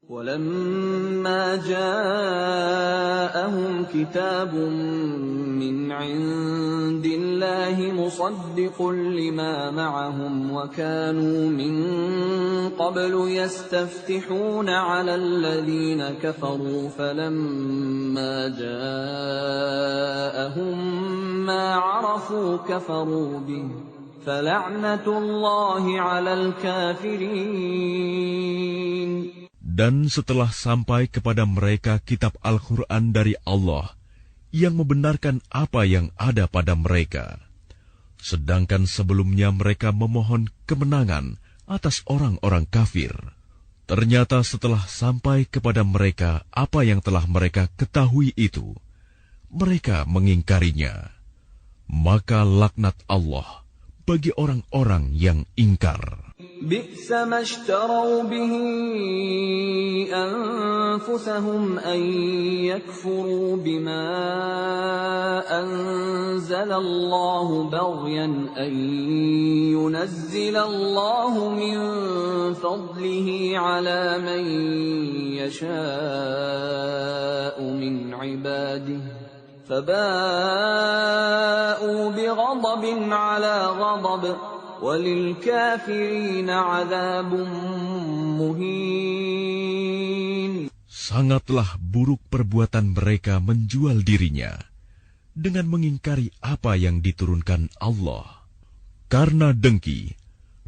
ولما جاءهم كتاب من عند الله مصدق لما معهم وكانوا من قبل يستفتحون على الذين كفروا فلما جاءهم ما عرفوا كفروا به فلعنة الله على الكافرين. Dan setelah sampai kepada mereka kitab Al-Quran dari Allah yang membenarkan apa yang ada pada mereka, sedangkan sebelumnya mereka memohon kemenangan atas orang-orang kafir, ternyata setelah sampai kepada mereka apa yang telah mereka ketahui itu, mereka mengingkarinya. Maka laknat Allah bagi orang-orang yang ingkar. بئس ما اشتروا به أنفسهم أن يكفروا بما أنزل الله بغيا أن ينزل الله من فضله على من يشاء من عباده فباءوا بغضب على غضب وَلِلْكَافِرِينَ عَذَابٌ مُهِينٌ. Sangatlah buruk perbuatan mereka menjual dirinya dengan mengingkari apa yang diturunkan Allah, karena dengki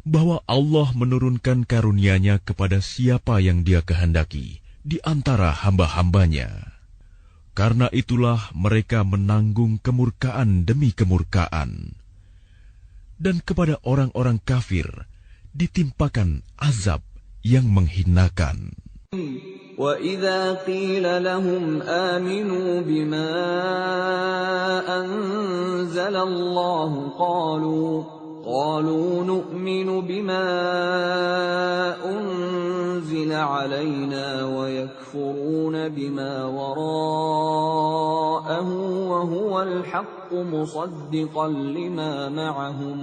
bahwa Allah menurunkan karunia-Nya kepada siapa yang Dia kehendaki di antara hamba-hambanya. Karena itulah mereka menanggung kemurkaan demi kemurkaan. Dan kepada orang-orang kafir ditimpakan azab yang menghinakan. وَإِذَا قِيلَ لَهُمْ آمِنُوا بِمَا أَنزَلَ اللَّهُ قَالُوا نُؤْمِنُ بِمَا أُنزِلَ عَلَيْنَا وَيَكْفُرُونَ بِمَا وَرَاءَهُ وَهُوَ الْحَقُّ مُصَدِّقًا لِمَا مَعَهُمْ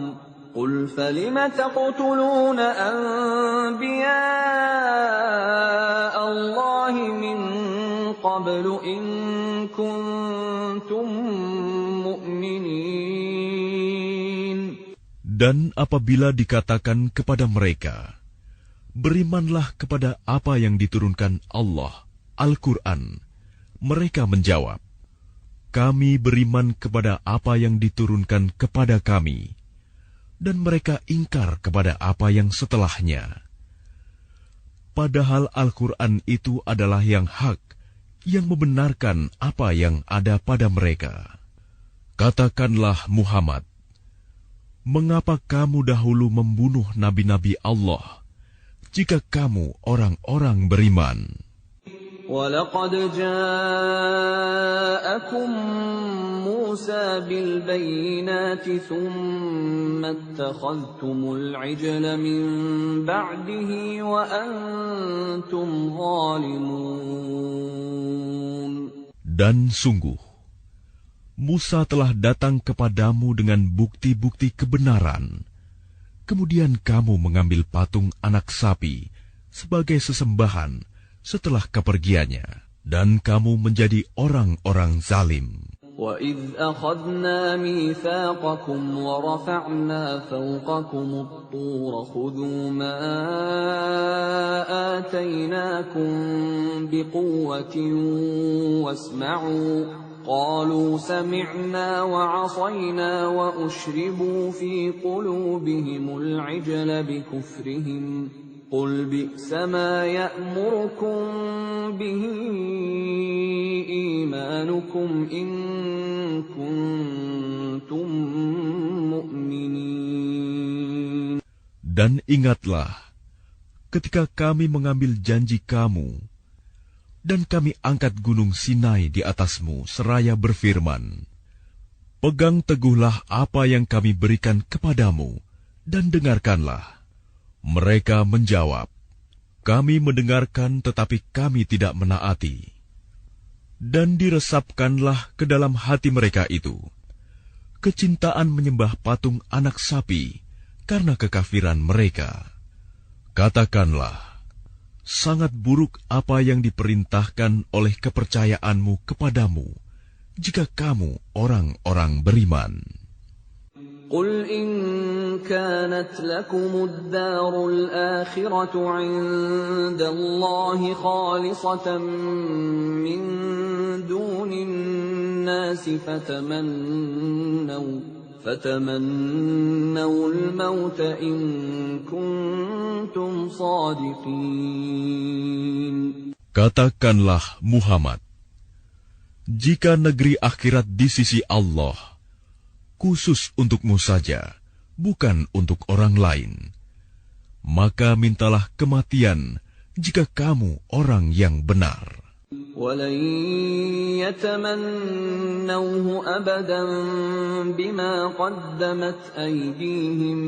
قُلْ فَلِمَ تَقْتُلُونَ أَنبِيَاءَ اللَّهِ مِن قَبْلُ إِن كُنتُم مُّؤْمِنِينَ. Dan apabila dikatakan kepada mereka, berimanlah kepada apa yang diturunkan Allah, Al-Quran, mereka menjawab, kami beriman kepada apa yang diturunkan kepada kami, dan mereka ingkar kepada apa yang setelahnya. Padahal Al-Quran itu adalah yang hak, yang membenarkan apa yang ada pada mereka. Katakanlah Muhammad, mengapa kamu dahulu membunuh nabi-nabi Allah, jika kamu orang-orang beriman? وَلَقَدْ جَاءَكُم مُّوسَىٰ بِالْبَيِّنَاتِ ثُمَّ اتَّخَذْتُمُ الْعِجْلَ مِن بَعْدِهِ وَأَنتُمْ ظَالِمُونَ. Dan sungguh, Musa telah datang kepadamu dengan bukti-bukti kebenaran. Kemudian kamu mengambil patung anak sapi sebagai sesembahan setelah kepergiannya, dan kamu menjadi orang-orang zalim. وَإِذْ أَخَذْنَا مِيثَاقَكُمْ وَرَفَعْنَا فَوْقَكُمُ الطُّورَ خُذُوا مَا آتَيْنَاكُمْ بِقُوَّةٍ وَاسْمَعُوا قَالُوا سَمِعْنَا وَعَصَيْنَا وَأُشْرِبُوا فِي قُلُوبِهِمُ الْعِجْلَ بِكُفْرِهِمْ قُلْ بِئْسَ مَا يَأْمُرُكُمْ بِهِ إِيمَانُكُمْ إِن كُنتُم مُّؤْمِنِينَ. Dan ingatlah ketika kami mengambil janji kamu dan kami angkat gunung Sinai di atasmu seraya berfirman, pegang teguhlah apa yang kami berikan kepadamu dan dengarkanlah. Mereka menjawab, kami mendengarkan tetapi kami tidak menaati. Dan diresapkanlah ke dalam hati mereka itu kecintaan menyembah patung anak sapi karena kekafiran mereka. Katakanlah, sangat buruk apa yang diperintahkan oleh kepercayaanmu kepadamu, jika kamu orang-orang beriman. قل إن كانت لكم الدار الآخرة عند الله خالصة من دون الناس فتمنوا الموت إن كنتم صادقين. Katakanlah Muhammad, jika negeri akhirat di sisi Allah khusus untukmu saja, bukan untuk orang lain, maka mintalah kematian jika kamu orang yang benar. وَلَن يَتَمَنَّوْهُ أَبَدًا بِمَا قَدَّمَتْ أَيْدِيهِمْ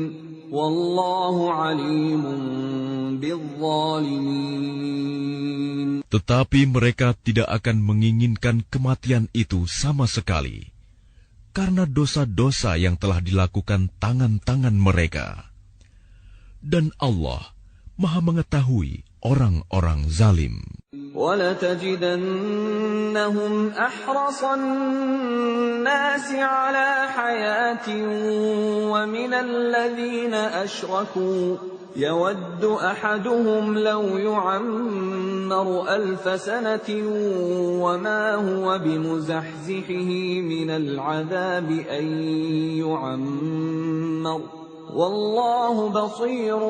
وَاللَّهُ عَلِيمٌ بِالظَّالِمِينَ. Tetapi mereka tidak akan menginginkan kematian itu sama sekali, karena dosa-dosa yang telah dilakukan tangan-tangan mereka. Dan Allah Maha mengetahui orang-orang zalim. وَلَتَجِدَنَّهُمْ أَحْرَصَ النَّاسِ عَلَى حَيَاةٍ وَمِنَ الَّذِينَ أَشْرَكُوا يَوَدُّ أَحَدُهُمْ لَوْ يُعَمَّرُ 1000 سَنَةٍ وَمَا هُوَ بِمُزَحْزِحِهِ مِنَ الْعَذَابِ أَن يُعَمَّرَ وَاللَّهُ بَصِيرٌ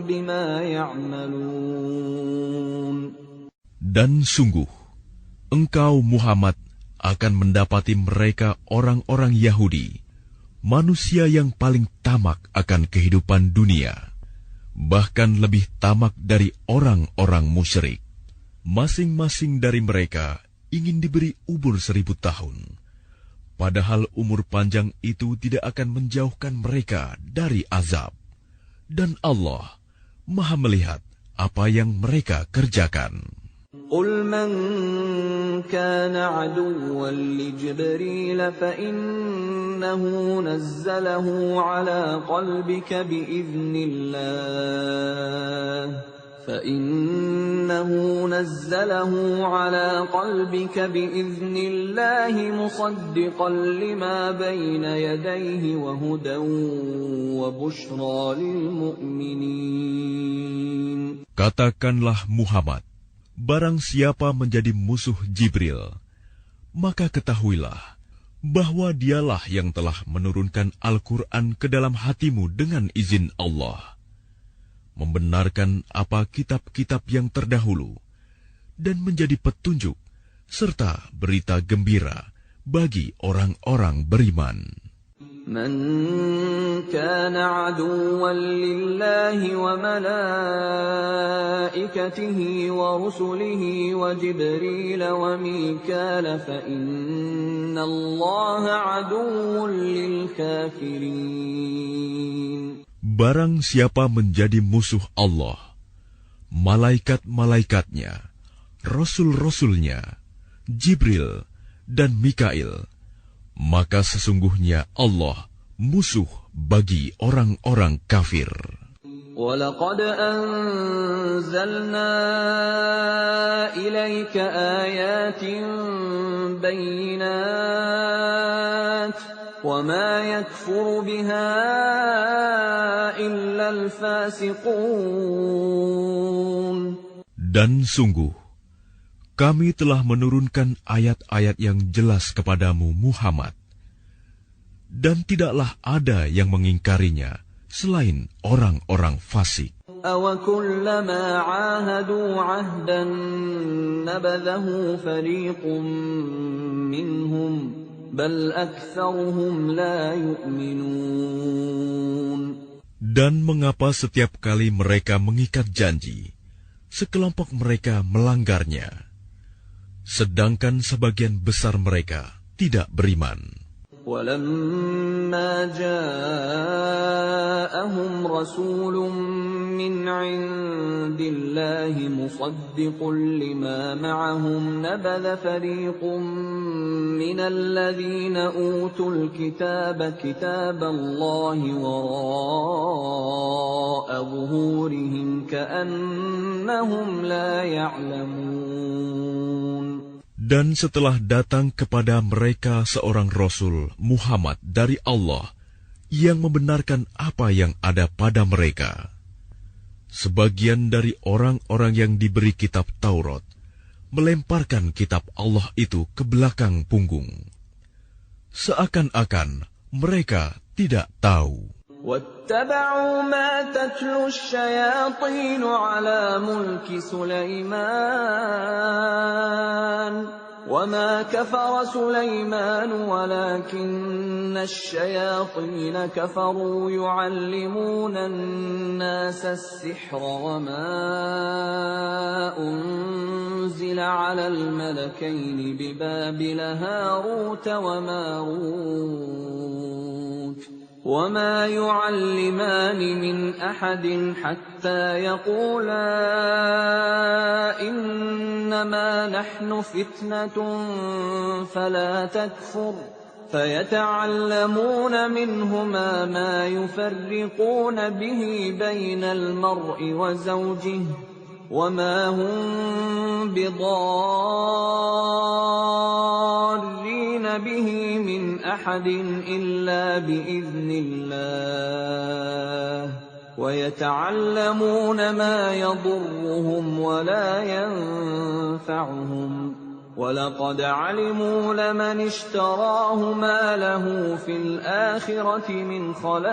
بِمَا يَعْمَلُونَ. Dan sungguh, engkau Muhammad akan mendapati mereka orang-orang Yahudi, manusia yang paling tamak akan kehidupan dunia, bahkan lebih tamak dari orang-orang musyrik. Masing-masing dari mereka ingin diberi umur 1000 tahun, padahal umur panjang itu tidak akan menjauhkan mereka dari azab. Dan Allah Maha melihat apa yang mereka kerjakan. قُلْ مَنْ كَانَ عَدُوًّا لِجِبْرِيلَ فَإِنَّهُ نَزَّلَهُ عَلَى قَلْبِكَ بِإِذْنِ اللَّهِ مُصَدِّقًا لِمَا بَيْنَ يَدَيْهِ وَهُدًى وَبُشْرَى لِلْمُؤْمِنِينَ. Katakanlah Muhammad, barang siapa menjadi musuh Jibril, maka ketahuilah bahwa dialah yang telah menurunkan Al-Quran ke dalam hatimu dengan izin Allah, membenarkan apa kitab-kitab yang terdahulu, dan menjadi petunjuk serta berita gembira bagi orang-orang beriman. من كان عدوا لله وملائكته ورسله وجبريل وميكال فإن الله عدو للكافرين. Barang siapa menjadi musuh Allah, malaikat-malaikatnya, rasul-rasulnya, Jibril dan Mikail, maka sesungguhnya Allah musuh bagi orang-orang kafir. وَلَقَدْ أَنزَلْنَا إِلَيْكَ آيَاتٍ بَيِّنَاتٍ وَمَا يَكْفُرُ بِهَا إِلَّا الْفَاسِقُونَ. Dan sungguh, kami telah menurunkan ayat-ayat yang jelas kepadamu Muhammad, dan tidaklah ada yang mengingkarinya selain orang-orang fasik. أَوَكُلَّمَا عَاهَدُوا عَهْدًا نَبَذَهُ فَرِيقٌ مِّنْهُمْ بَلْ أَكْثَرُهُمْ لَا يُؤْمِنُونَ. Dan mengapa setiap kali mereka mengikat janji, sekelompok mereka melanggarnya, sedangkan sebagian besar mereka tidak beriman. ولما جاءهم رسول من عند الله مصدق لما معهم نبذ فريق من الذين أوتوا الكتاب كتاب الله وراء ظهورهم كأنهم لا يعلمون. Dan setelah datang kepada mereka seorang Rasul Muhammad dari Allah yang membenarkan apa yang ada pada mereka, sebagian dari orang-orang yang diberi kitab Taurat melemparkan kitab Allah itu ke belakang punggung, seakan-akan mereka tidak tahu. واتبعوا ما تتلو الشياطين على ملك سليمان وما كفر سليمان ولكن الشياطين كفروا يعلمون الناس السحر وما أنزل على الملكين ببابل هاروت وماروت وما يعلمان من أحد حتى يقولا إنما نحن فتنة فلا تكفر فيتعلمون منهما ما يفرقون به بين المرء وزوجه وما هم بضارين به من أحد إلا بإذن الله ويتعلمون ما يضرهم ولا ينفعهم وَلَقَدْ عَلِمُوا لَمَنِ اشْتَرَاهُ مَا لَهُ فِي الْآخِرَةِ مِنْ خَلَاقٍ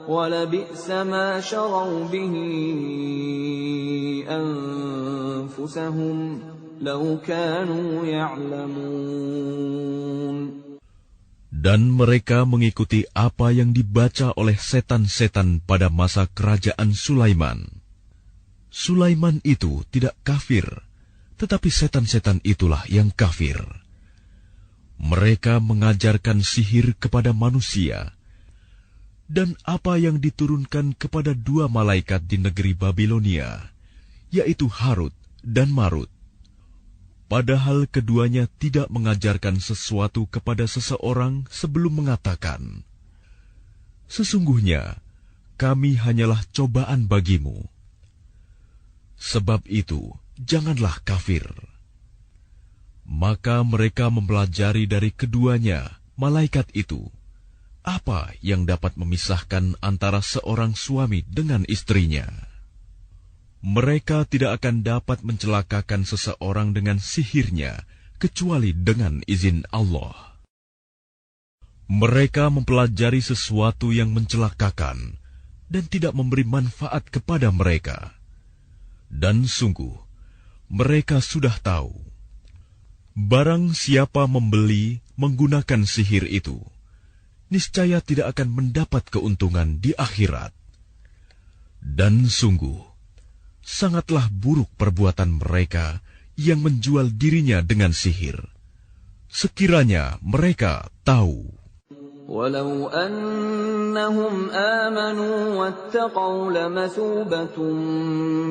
وَلَبِئْسَ مَا شَرَوْا بِهِ أَنفُسَهُمْ لَوْ كَانُوا يَعْلَمُونَ. Dan mereka mengikuti apa yang dibaca oleh setan-setan pada masa kerajaan Sulaiman. Sulaiman itu tidak kafir, tetapi setan-setan itulah yang kafir. Mereka mengajarkan sihir kepada manusia, dan apa yang diturunkan kepada dua malaikat di negeri Babilonia, yaitu Harut dan Marut. Padahal keduanya tidak mengajarkan sesuatu kepada seseorang sebelum mengatakan, "Sesungguhnya kami hanyalah cobaan bagimu." Sebab itu, janganlah kafir. Maka mereka mempelajari dari keduanya, malaikat itu, apa yang dapat memisahkan antara seorang suami dengan istrinya. Mereka tidak akan dapat mencelakakan seseorang dengan sihirnya, kecuali dengan izin Allah. Mereka mempelajari sesuatu yang mencelakakan, dan tidak memberi manfaat kepada mereka. Dan sungguh, mereka sudah tahu, barang siapa membeli menggunakan sihir itu, niscaya tidak akan mendapat keuntungan di akhirat. Dan sungguh, sangatlah buruk perbuatan mereka yang menjual dirinya dengan sihir, sekiranya mereka tahu. وَلَوْ أَنَّهُمْ آمَنُوا وَاتَّقَوْا لَمَثُوبَةٌ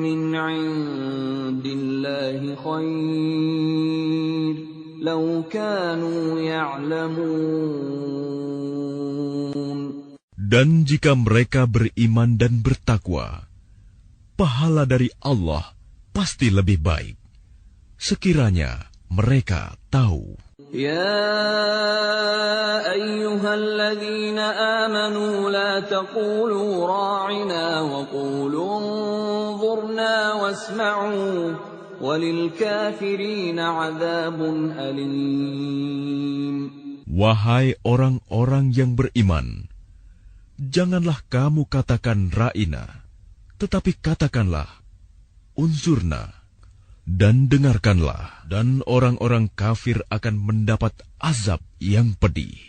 مِّنْ عِندِ اللَّهِ خَيْرٌ لَوْ كَانُوا يَعْلَمُونَ. Dan jika mereka beriman dan bertakwa, pahala dari Allah pasti lebih baik, sekiranya mereka tahu. يا أيها الذين آمنوا لا تقولوا راعنا وقولوا انظرنا واسمعوا وللكافرين عذاب أليم. Wahai orang-orang yang beriman, janganlah kamu katakan ra'ina, tetapi katakanlah unzurna, dan dengarkanlah, dan orang-orang kafir akan mendapat azab yang pedih.